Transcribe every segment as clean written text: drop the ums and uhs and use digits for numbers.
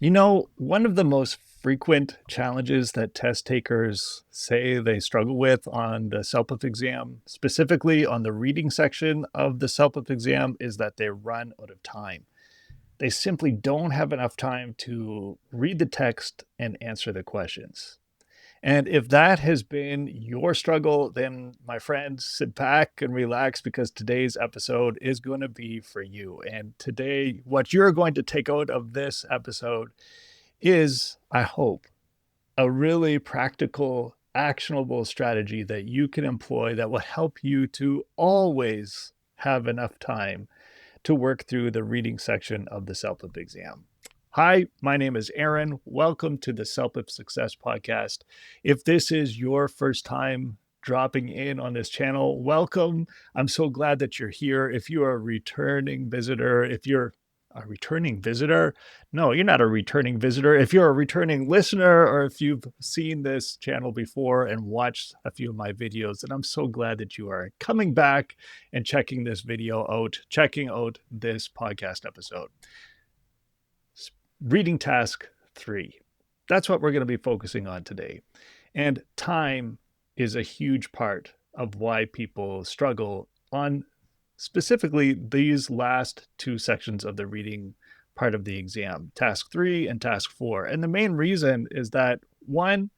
One of the most frequent challenges that test takers say they struggle with on the CELPIP exam, specifically on the reading section of the CELPIP exam, is that they run out of time. They simply don't have enough time to read the text and answer the questions. And if that has been your struggle, then my friends, sit back and relax because today's episode is going to be for you. And today, what you're going to take out of this episode is, I hope, a really practical, actionable strategy that you can employ that will help you to always have enough time to work through the reading section of the CELPIP exam. Hi, my name is Aaron. Welcome to the CELPIP Success Podcast. If this is your first time dropping in on this channel, welcome. I'm so glad that you're here. If you are a returning visitor, if you're a returning visitor, no, you're not a returning visitor. If you're a returning listener, or if you've seen this channel before and watched a few of my videos, then I'm so glad that you are coming back and checking this video out, checking out this podcast episode. Reading task 3. That's what we're going to be focusing on today. And time is a huge part of why people struggle on specifically these last two sections of the reading part of the exam, task 3 and task 4. And the main reason is that, one,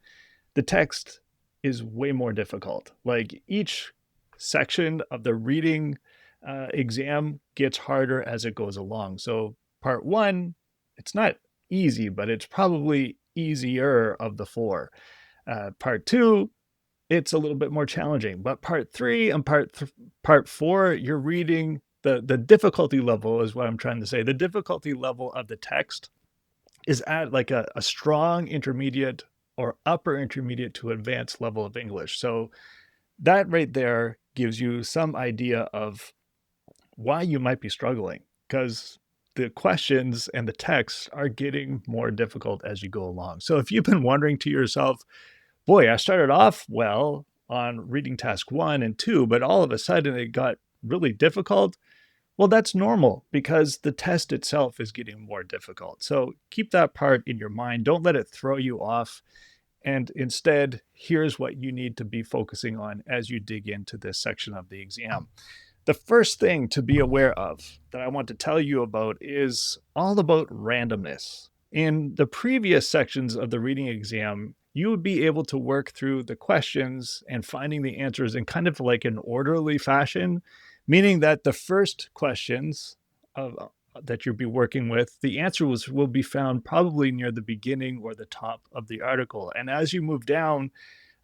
the text is way more difficult. Like, each section of the reading exam gets harder as it goes along. So part 1, it's not easy, but it's probably easier of the 4. Part 2, it's a little bit more challenging. But part 3 and part 4, you're reading the difficulty level is what I'm trying to say. The difficulty level of the text is at like a strong intermediate or upper intermediate to advanced level of English. So that right there gives you some idea of why you might be struggling, because the questions and the texts are getting more difficult as you go along. So if you've been wondering to yourself, boy, I started off well on reading task 1 and 2, but all of a sudden it got really difficult. Well, that's normal because the test itself is getting more difficult. So keep that part in your mind. Don't let it throw you off. And instead, here's what you need to be focusing on as you dig into this section of the exam. The first thing to be aware of that I want to tell you about is all about randomness. In the previous sections of the reading exam, you would be able to work through the questions and finding the answers in kind of like an orderly fashion, meaning that the first questions that you'll be working with, the answers will be found probably near the beginning or the top of the article. And as you move down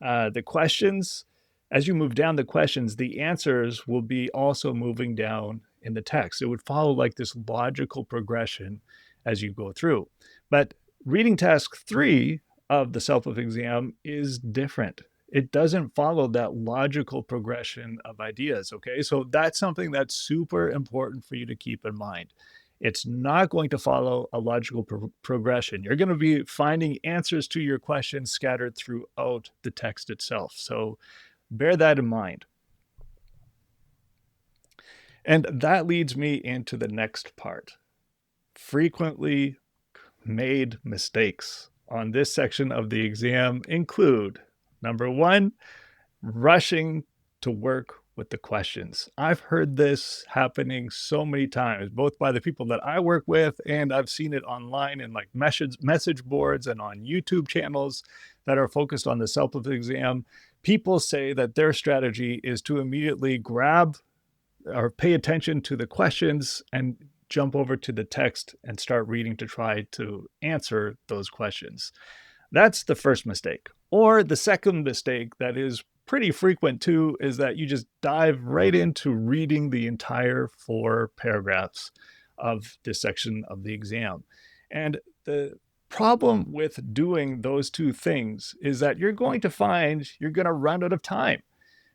the questions, the answers will be also moving down in the text. It would follow like this logical progression as you go through. But reading task 3 of the CELPIP exam is different. It doesn't follow that logical progression of ideas, okay? So that's something that's super important for you to keep in mind. It's not going to follow a logical progression. You're going to be finding answers to your questions scattered throughout the text itself. So bear that in mind. And that leads me into the next part. Frequently made mistakes on this section of the exam include, number 1, rushing to work with the questions. I've heard this happening so many times, both by the people that I work with, and I've seen it online in like message boards and on YouTube channels that are focused on the CELPIP exam. People say that their strategy is to immediately grab or pay attention to the questions and jump over to the text and start reading to try to answer those questions. That's the first mistake. Or the second mistake that is pretty frequent too is that you just dive right into reading the entire 4 paragraphs of this section of the exam. And the problem with doing those two things is that you're going to find you're going to run out of time.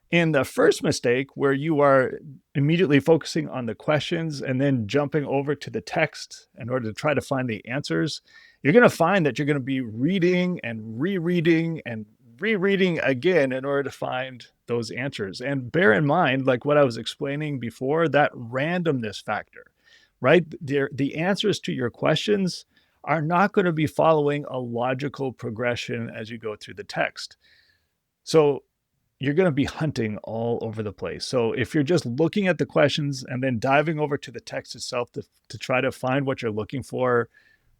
In the first mistake, where you are immediately focusing on the questions and then jumping over to the text in order to try to find the answers, you're going to find that you're going to be reading and rereading and rereading again in order to find those answers. And bear in mind, like what I was explaining before, that randomness factor, right? The answers to your questions are not going to be following a logical progression as you go through the text. So you're going to be hunting all over the place. So if you're just looking at the questions and then diving over to the text itself to try to find what you're looking for,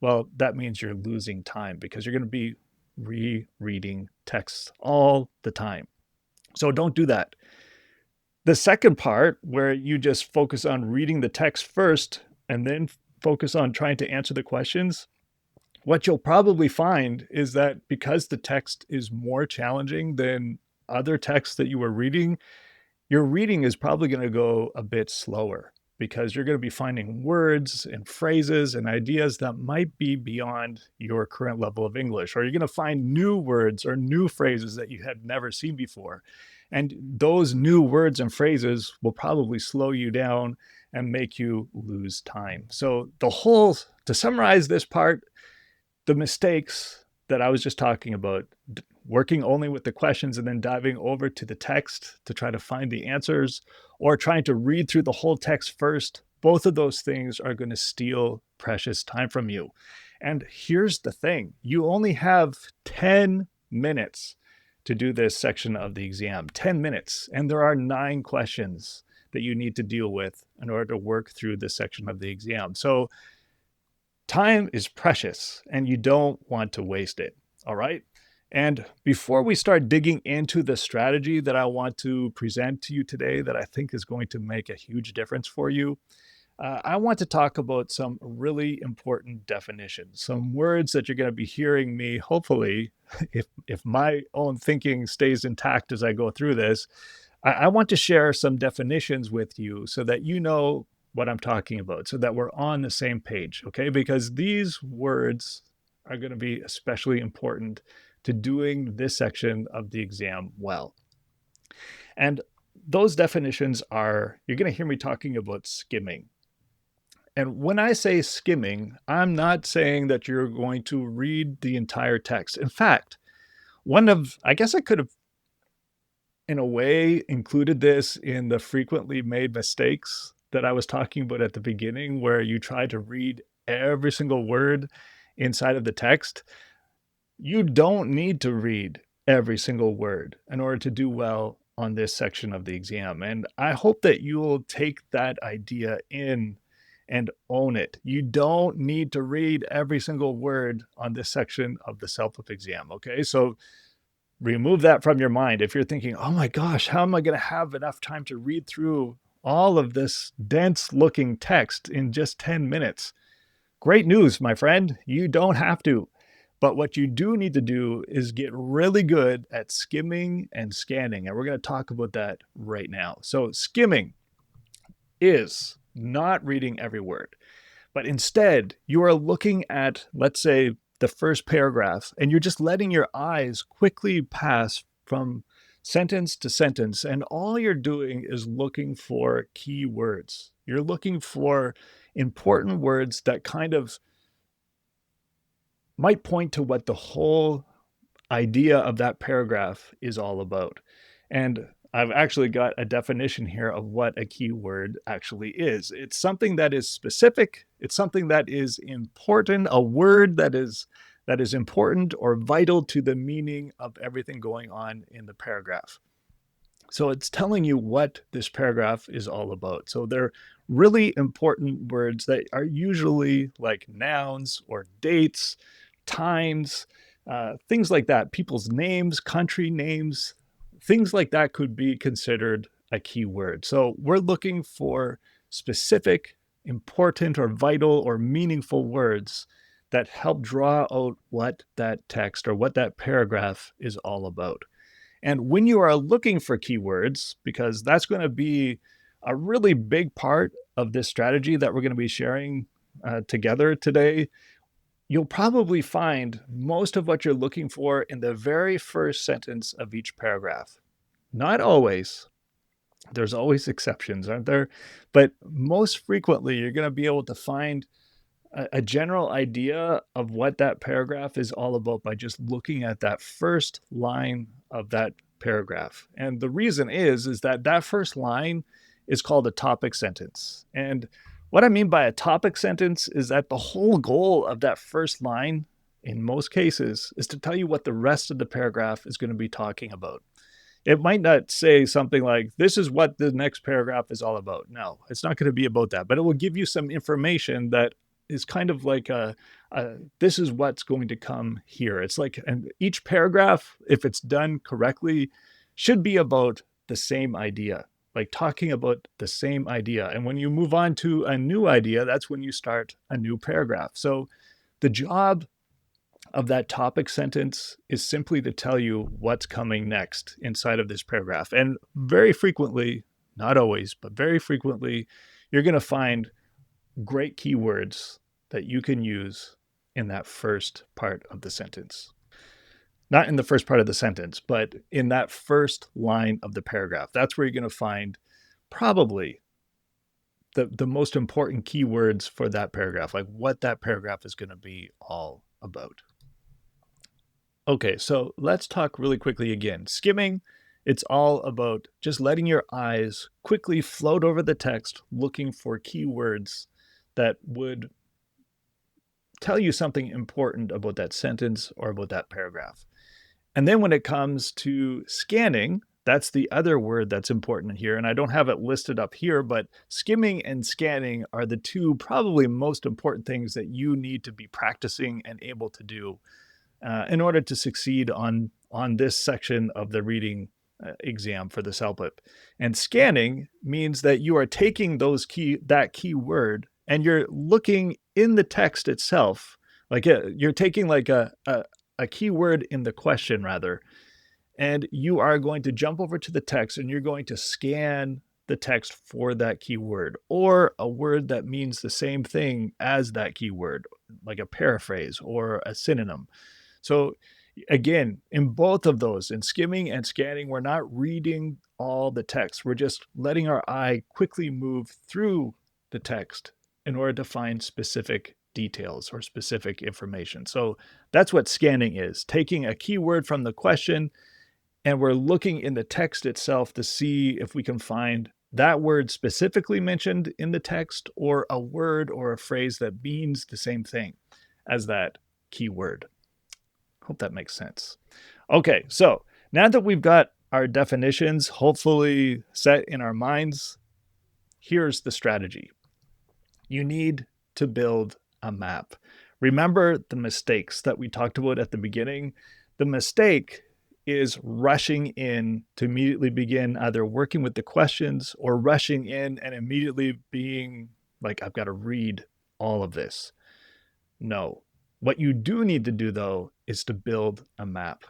well, that means you're losing time because you're going to be rereading texts all the time. So don't do that. The second part, where you just focus on reading the text first and then focus on trying to answer the questions, what you'll probably find is that because the text is more challenging than other texts that you were reading, your reading is probably going to go a bit slower because you're going to be finding words and phrases and ideas that might be beyond your current level of English, or you're going to find new words or new phrases that you had never seen before. And those new words and phrases will probably slow you down and make you lose time. So to summarize this part, the mistakes that I was just talking about, working only with the questions and then diving over to the text to try to find the answers, or trying to read through the whole text first, both of those things are going to steal precious time from you. And here's the thing, you only have 10 minutes to do this section of the exam, 10 minutes, and there are 9 questions that you need to deal with in order to work through this section of the exam. So time is precious and you don't want to waste it. All right. And before we start digging into the strategy that I want to present to you today, that I think is going to make a huge difference for you, I want to talk about some really important definitions, some words that you're going to be hearing me, hopefully, if my own thinking stays intact as I go through this. I want to share some definitions with you so that you know what I'm talking about, so that we're on the same page, okay? Because these words are going to be especially important to doing this section of the exam well. And those definitions are, you're going to hear me talking about skimming. And when I say skimming, I'm not saying that you're going to read the entire text. In fact, I guess I could have, in a way, included this in the frequently made mistakes that I was talking about at the beginning, where you try to read every single word inside of the text. You don't need to read every single word in order to do well on this section of the exam. And I hope that you will take that idea in and own it. You don't need to read every single word on this section of the CELPIP exam, okay? So remove that from your mind. If you're thinking, oh my gosh, how am I going to have enough time to read through all of this dense looking text in just 10 minutes? Great news, my friend. You don't have to. But what you do need to do is get really good at skimming and scanning. And we're going to talk about that right now. So skimming is not reading every word, but instead you are looking at, let's say, the first paragraph, and you're just letting your eyes quickly pass from sentence to sentence. And all you're doing is looking for key words. You're looking for important words that kind of might point to what the whole idea of that paragraph is all about. And I've actually got a definition here of what a keyword actually is. It's something that is specific, it's something that is important, a word that is important or vital to the meaning of everything going on in the paragraph. So it's telling you what this paragraph is all about. So they're really important words that are usually like nouns or dates, times, things like that. People's names, country names, things like that could be considered a keyword. So we're looking for specific, important, or vital or meaningful words that help draw out what that text or what that paragraph is all about. And when you are looking for keywords, because that's going to be a really big part of this strategy that we're going to be sharing together today, you'll probably find most of what you're looking for in the very first sentence of each paragraph. Not always. There's always exceptions, aren't there? But most frequently, you're going to be able to find a general idea of what that paragraph is all about by just looking at that first line of that paragraph. And the reason is that first line is called a topic sentence. And What I mean by a topic sentence is that the whole goal of that first line, in most cases, is to tell you what the rest of the paragraph is going to be talking about. It might not say something like, this is what the next paragraph is all about. No, it's not going to be about that, but it will give you some information that is kind of like this is what's going to come here. It's like, and each paragraph, if it's done correctly, should be about the same idea, like talking about the same idea. And when you move on to a new idea, that's when you start a new paragraph. So the job of that topic sentence is simply to tell you what's coming next inside of this paragraph. And very frequently, not always, but very frequently, you're going to find great keywords that you can use in that first part of the sentence. Not in the first part of the sentence, but in that first line of the paragraph. That's where you're going to find probably the most important keywords for that paragraph, like what that paragraph is going to be all about. Okay, so let's talk really quickly again. Skimming, it's all about just letting your eyes quickly float over the text, looking for keywords that would tell you something important about that sentence or about that paragraph. And then when it comes to scanning, that's the other word that's important here. And I don't have it listed up here, but skimming and scanning are the two probably most important things that you need to be practicing and able to do in order to succeed on this section of the reading exam for the CELPIP. And scanning means that you are taking that key word and you're looking in the text itself, like you're taking like a keyword in the question rather, and you are going to jump over to the text and you're going to scan the text for that keyword or a word that means the same thing as that keyword, like a paraphrase or a synonym. So again, in both of those, in skimming and scanning, we're not reading all the text. We're just letting our eye quickly move through the text in order to find specific details or specific information. So that's what scanning is, taking a keyword from the question and we're looking in the text itself to see if we can find that word specifically mentioned in the text or a word or a phrase that means the same thing as that keyword. Hope that makes sense. Okay, so now that we've got our definitions hopefully set in our minds, here's the strategy. You need to build a map. Remember the mistakes that we talked about at the beginning? The mistake is rushing in to immediately begin either working with the questions or rushing in and immediately being like, I've got to read all of this. No. What you do need to do, though, is to build a map.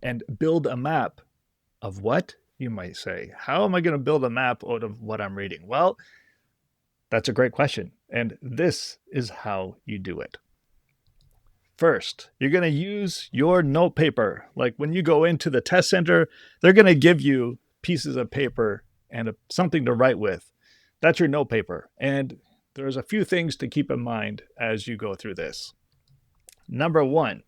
And build a map of what, you might say? How am I going to build a map out of what I'm reading? Well, that's a great question. And this is how you do it. First, you're going to use your note paper. Like when you go into the test center, they're going to give you pieces of paper and something to write with. That's your note paper. And there's a few things to keep in mind as you go through this. Number one,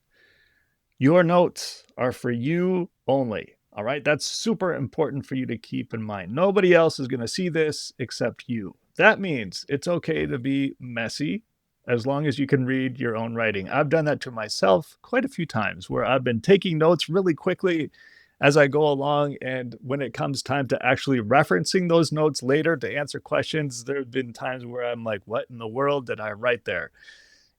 your notes are for you only. All right. That's super important for you to keep in mind. Nobody else is going to see this except you. That means it's okay to be messy as long as you can read your own writing. I've done that to myself quite a few times where I've been taking notes really quickly as I go along. And when it comes time to actually referencing those notes later to answer questions, there have been times where I'm like, what in the world did I write there?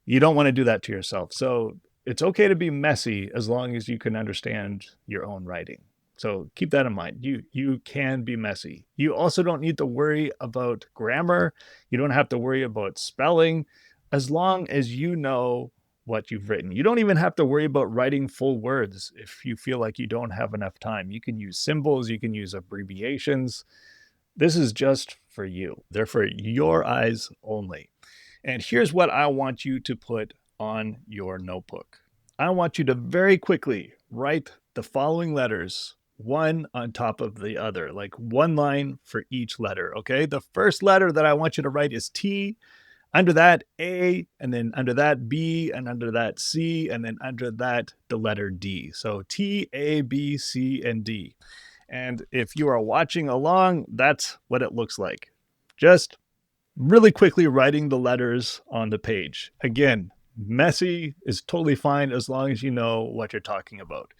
You don't want to do that to yourself. So it's okay to be messy as long as you can understand your own writing. So keep that in mind. You can be messy. You also don't need to worry about grammar. You don't have to worry about spelling as long as you know what you've written. You don't even have to worry about writing full words if you feel like you don't have enough time. You can use symbols, you can use abbreviations. This is just for you. They're for your eyes only. And here's what I want you to put on your notebook. I want you to very quickly write the following letters, one on top of the other, like one line for each letter, okay? The first letter that I want you to write is T, under that A, and then under that B, and under that C, and then under that the letter D. So T, A, B, C, and D. And if you are watching along, that's what it looks like. Just really quickly writing the letters on the page. Again, messy is totally fine as long as you know what you're talking about.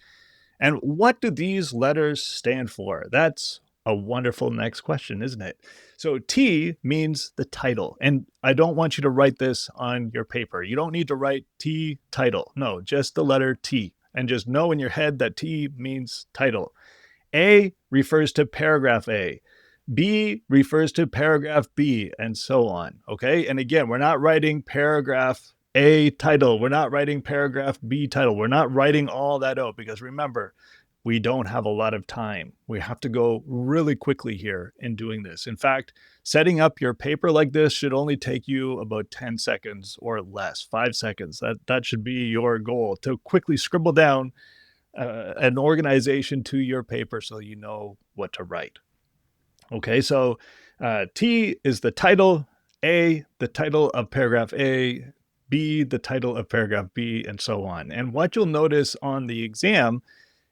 And what do these letters stand for? That's a wonderful next question, isn't it? So T means the title. And I don't want you to write this on your paper. You don't need to write T title. No, just the letter T. And just know in your head that T means title. A refers to paragraph A. B refers to paragraph B, and so on. Okay. And again, we're not writing paragraph A title. We're not writing paragraph B title. We're not writing all that out because remember, we don't have a lot of time. We have to go really quickly here in doing this. In fact, setting up your paper like this should only take you about 10 seconds or less, 5 seconds. That should be your goal to quickly scribble down an organization to your paper so you know what to write. Okay, so T is the title, A, the title of paragraph A, B, the title of paragraph B, and so on. And what you'll notice on the exam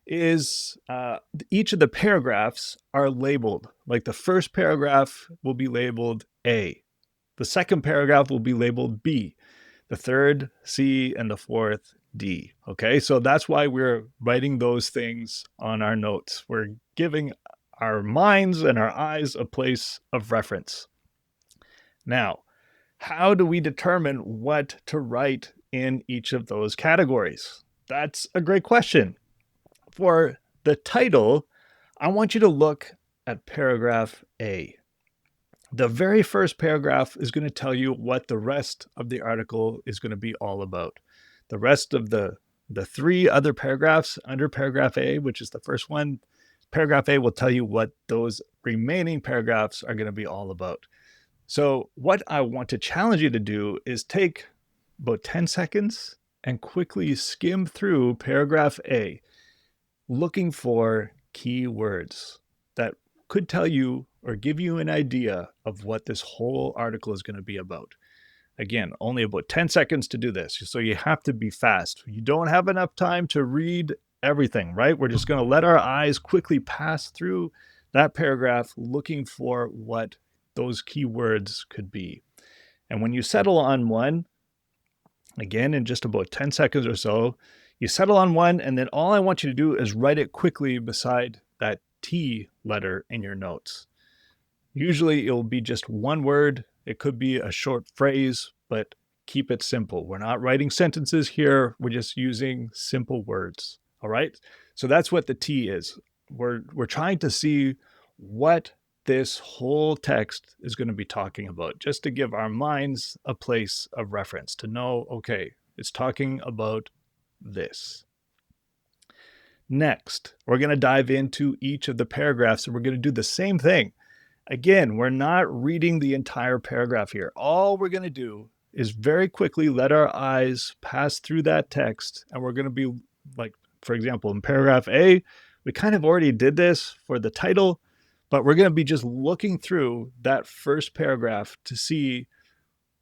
is each of the paragraphs are labeled. Like the first paragraph will be labeled A, the second paragraph will be labeled B, the third C, and the fourth D. Okay, so that's why we're writing those things on our notes. We're giving our minds and our eyes a place of reference. Now, how do we determine what to write in each of those categories? That's a great question. For the title, I want you to look at paragraph A. The very first paragraph is going to tell you what the rest of the article is going to be all about. The rest of the three other paragraphs under paragraph A, which is the first one, paragraph A will tell you what those remaining paragraphs are going to be all about. So what I want to challenge you to do is take about 10 seconds and quickly skim through paragraph A, looking for keywords that could tell you or give you an idea of what this whole article is going to be about. Again, only about 10 seconds to do this. So you have to be fast. You don't have enough time to read everything, right? We're just going to let our eyes quickly pass through that paragraph looking for what those keywords could be. And when you settle on one, again, in just about 10 seconds or so, you settle on one, and then all I want you to do is write it quickly beside that T letter in your notes. Usually it'll be just one word. It could be a short phrase, but keep it simple. We're not writing sentences here. We're just using simple words. All right. So that's what the T is. We're trying to see what this whole text is going to be talking about, just to give our minds a place of reference to know, okay, it's talking about this. Next, we're going to dive into each of the paragraphs and we're going to do the same thing. Again, we're not reading the entire paragraph here. All we're going to do is very quickly let our eyes pass through that text. And we're going to be like, for example, in paragraph A, we kind of already did this for the title, but we're going to be just looking through that first paragraph to see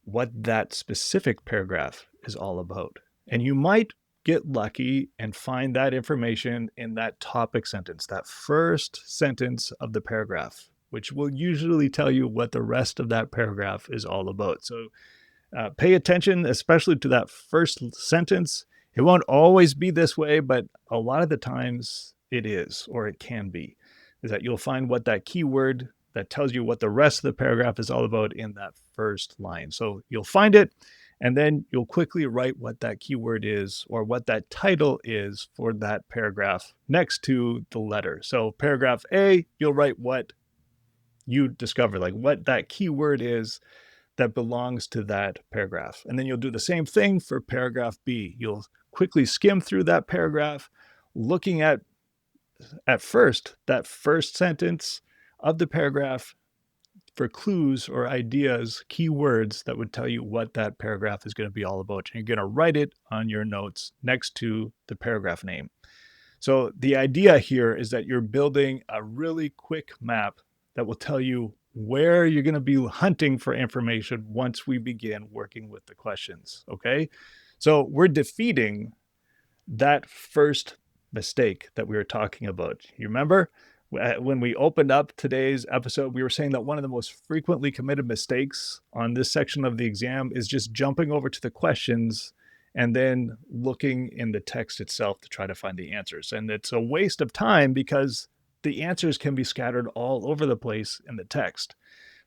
what that specific paragraph is all about. And you might get lucky and find that information in that topic sentence, that first sentence of the paragraph, which will usually tell you what the rest of that paragraph is all about. So pay attention, especially to that first sentence. It won't always be this way, but a lot of the times it is, or it can be, is that you'll find what that keyword that tells you what the rest of the paragraph is all about in that first line. So you'll find it, and then you'll quickly write what that keyword is or what that title is for that paragraph next to the letter. So paragraph A, you'll write what you discover, like what that keyword is that belongs to that paragraph. And then you'll do the same thing for paragraph B. You'll quickly skim through that paragraph, looking at first that first sentence of the paragraph for clues or ideas, keywords that would tell you what that paragraph is going to be all about. And you're going to write it on your notes next to the paragraph name. So the idea here is that you're building a really quick map that will tell you where you're going to be hunting for information once we begin working with the questions. Okay. So we're defeating that first mistake that we were talking about. You remember? when we opened up today's episode, we were saying that one of the most frequently committed mistakes on this section of the exam is just jumping over to the questions and then looking in the text itself to try to find the answers. And it's a waste of time because the answers can be scattered all over the place in the text.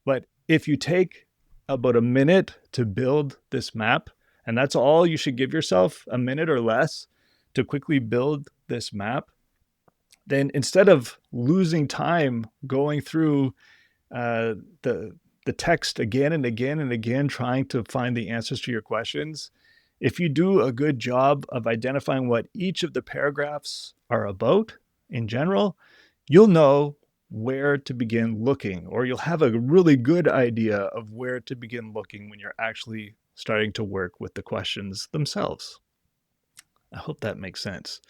But if you take about a minute to build this map, and that's all you should give yourself, a minute or less, to quickly build this map, then instead of losing time going through the text again and again and again, trying to find the answers to your questions, if you do a good job of identifying what each of the paragraphs are about in general, you'll know where to begin looking, or you'll have a really good idea of where to begin looking when you're actually starting to work with the questions themselves. I hope that makes sense.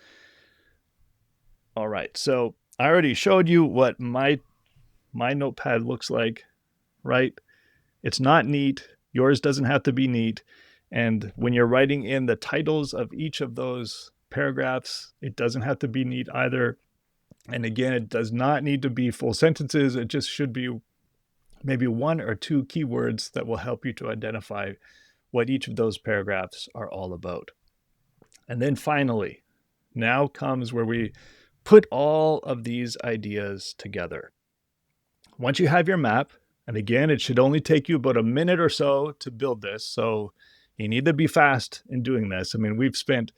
All right, so I already showed you what my notepad looks like, right? It's not neat. Yours doesn't have to be neat. And when you're writing in the titles of each of those paragraphs, it doesn't have to be neat either. And again, it does not need to be full sentences. It just should be maybe one or two keywords that will help you to identify what each of those paragraphs are all about. And then finally, now comes where we put all of these ideas together. Once you have your map, and again, it should only take you about a minute or so to build this, so you need to be fast in doing this. I mean, we've spent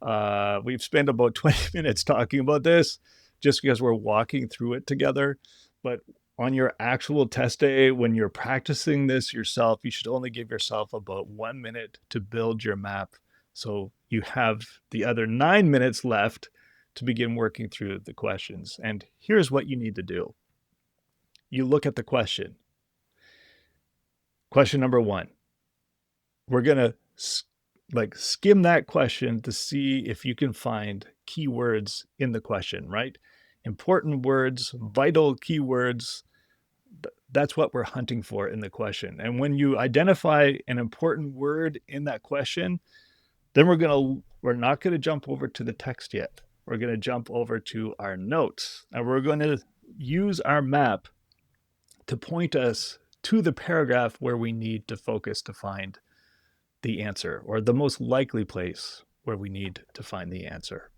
about 20 minutes talking about this just because we're walking through it together. But on your actual test day, when you're practicing this yourself, you should only give yourself about 1 minute to build your map. So you have the other 9 minutes left to begin working through the questions. And here's what you need to do. You look at the question. Question number 1. We're going to skim that question to see if you can find keywords in the question, right? Important words, vital keywords. That's what we're hunting for in the question. And when you identify an important word in that question, then we're not going to jump over to the text yet. We're going to jump over to our notes, and we're going to use our map to point us to the paragraph where we need to focus to find the answer, or the most likely place where we need to find the answer.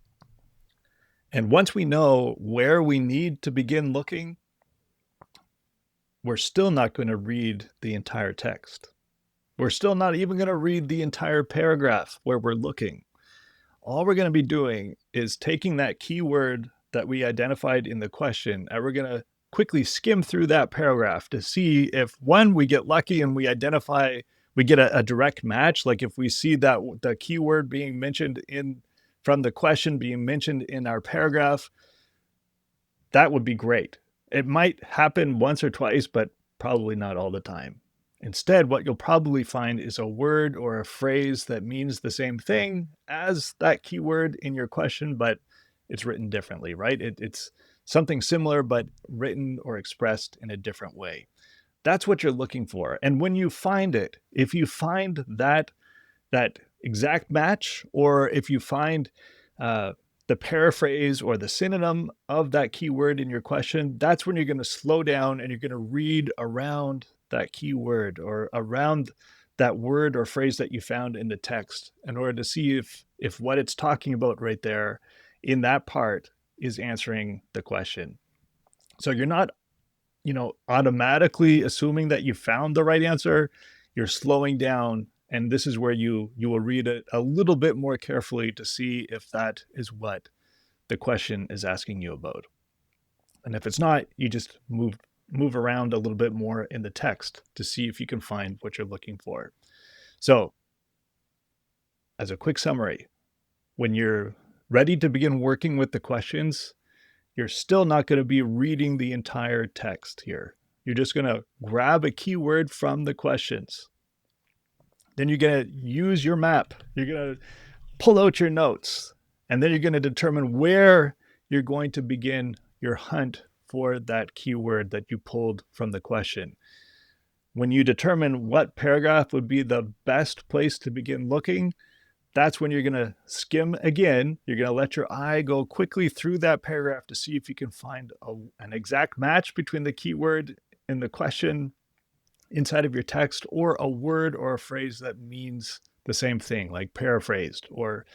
And once we know where we need to begin looking, we're still not going to read the entire text. We're still not even going to read the entire paragraph where we're looking. All we're going to be doing is taking that keyword that we identified in the question, and we're going to quickly skim through that paragraph to see if, one, we get lucky and we get a direct match. Like if we see that the keyword being mentioned from the question being mentioned in our paragraph, that would be great. It might happen once or twice, but probably not all the time. Instead, what you'll probably find is a word or a phrase that means the same thing as that keyword in your question, but it's written differently, right? It's something similar, but written or expressed in a different way. That's what you're looking for. And when you find it, if you find that exact match, or if you find the paraphrase or the synonym of that keyword in your question, that's when you're going to slow down and you're going to read around that keyword or around that word or phrase that you found in the text in order to see if what it's talking about right there in that part is answering the question. So you're not, automatically assuming that you found the right answer. You're slowing down, and this is where you will read it a little bit more carefully to see if that is what the question is asking you about. And if it's not, you just move around a little bit more in the text to see if you can find what you're looking for. So, as a quick summary, when you're ready to begin working with the questions, you're still not going to be reading the entire text here. You're just going to grab a keyword from the questions. Then you're going to use your map. You're going to pull out your notes, and then you're going to determine where you're going to begin your hunt for that keyword that you pulled from the question. When you determine what paragraph would be the best place to begin looking, that's when you're going to skim again. You're going to let your eye go quickly through that paragraph to see if you can find an exact match between the keyword in the question inside of your text or a word or a phrase that means the same thing, like paraphrased or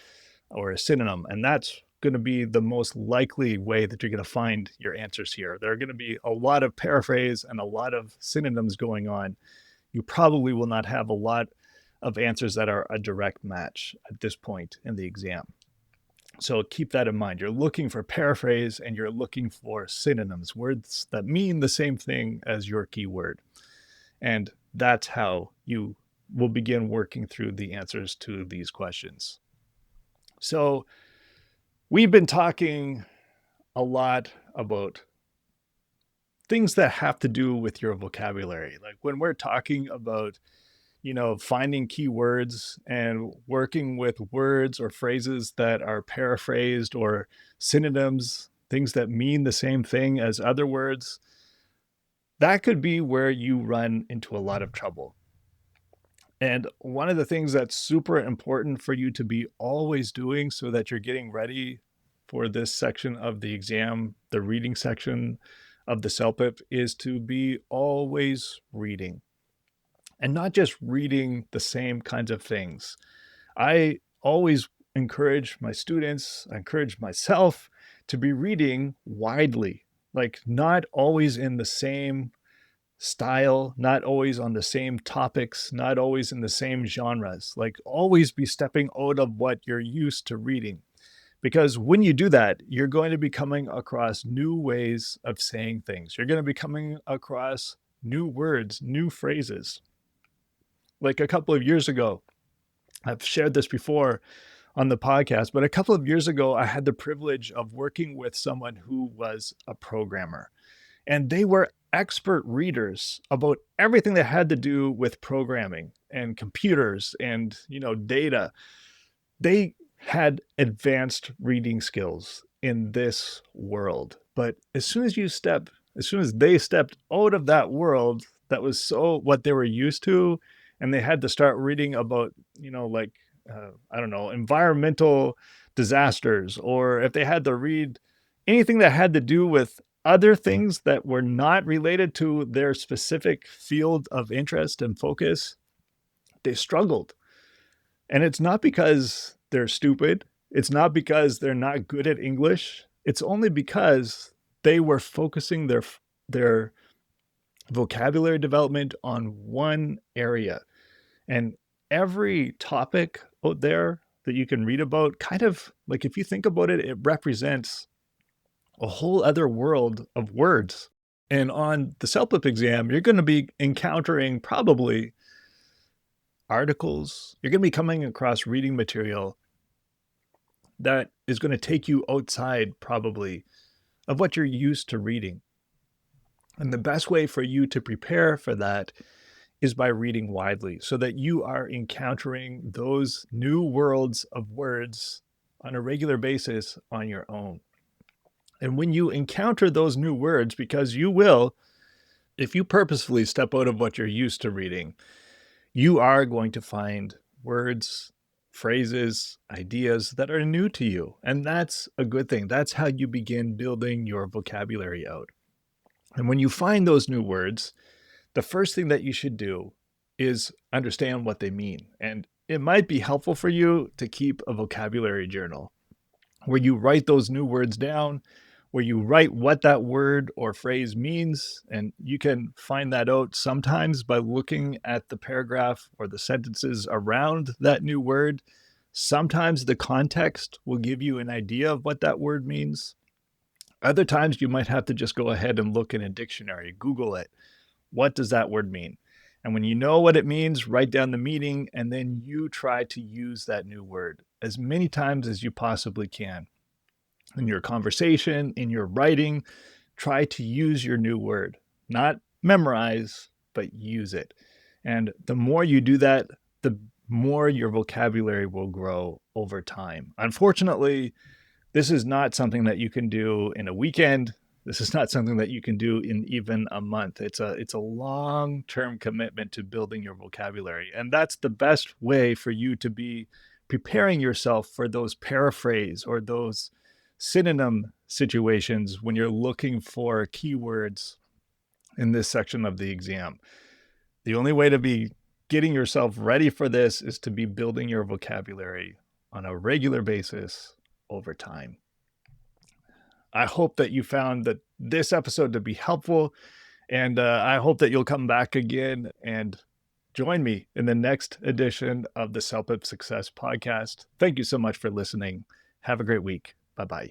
a synonym. And that's going to be the most likely way that you're going to find your answers here. There are going to be a lot of paraphrase and a lot of synonyms going on. You probably will not have a lot of answers that are a direct match at this point in the exam. So keep that in mind. You're looking for paraphrase and you're looking for synonyms, words that mean the same thing as your keyword. And that's how you will begin working through the answers to these questions. So we've been talking a lot about things that have to do with your vocabulary. Like when we're talking about, finding keywords and working with words or phrases that are paraphrased or synonyms, things that mean the same thing as other words, that could be where you run into a lot of trouble. And one of the things that's super important for you to be always doing so that you're getting ready for this section of the exam, the reading section of the CELPIP, is to be always reading and not just reading the same kinds of things. I always encourage my students, I encourage myself to be reading widely, like not always in the same style, not always on the same topics, not always in the same genres. Like always be stepping out of what you're used to reading. Because when you do that, you're going to be coming across new ways of saying things. You're going to be coming across new words, new phrases. Like a couple of years ago, I've shared this before on the podcast, but a couple of years ago, I had the privilege of working with someone who was a programmer. And they were expert readers about everything that had to do with programming and computers and, data. They had advanced reading skills in this world. But as soon as they stepped out of that world, that was so what they were used to, and they had to start reading about, I don't know, environmental disasters, or if they had to read anything that had to do with other things that were not related to their specific field of interest and focus, they struggled. And it's not because they're stupid. It's not because they're not good at English. It's only because they were focusing their vocabulary development on one area. And every topic out there that you can read about, kind of like if you think about it, it represents a whole other world of words. And on the CELPIP exam, you're going to be encountering probably articles. You're going to be coming across reading material that is going to take you outside probably of what you're used to reading. And the best way for you to prepare for that is by reading widely so that you are encountering those new worlds of words on a regular basis on your own. And when you encounter those new words, because you will, if you purposefully step out of what you're used to reading, you are going to find words, phrases, ideas that are new to you. And that's a good thing. That's how you begin building your vocabulary out. And when you find those new words, the first thing that you should do is understand what they mean. And it might be helpful for you to keep a vocabulary journal where you write those new words down, where you write what that word or phrase means. And you can find that out sometimes by looking at the paragraph or the sentences around that new word. Sometimes the context will give you an idea of what that word means. Other times you might have to just go ahead and look in a dictionary, Google it. What does that word mean? And when you know what it means, write down the meaning, and then you try to use that new word as many times as you possibly can. In your conversation, in your writing, try to use your new word. Not memorize, but use it. And the more you do that, the more your vocabulary will grow over time. Unfortunately, this is not something that you can do in a weekend. This is not something that you can do in even a month. It's a long-term commitment to building your vocabulary. And that's the best way for you to be preparing yourself for those paraphrase or those synonym situations when you're looking for keywords in this section of the exam. The only way to be getting yourself ready for this is to be building your vocabulary on a regular basis over time. I hope that you found that this episode to be helpful, and I hope that you'll come back again and join me in the next edition of the CELPIP Success Podcast. Thank you so much for listening. Have a great week. Bye-bye.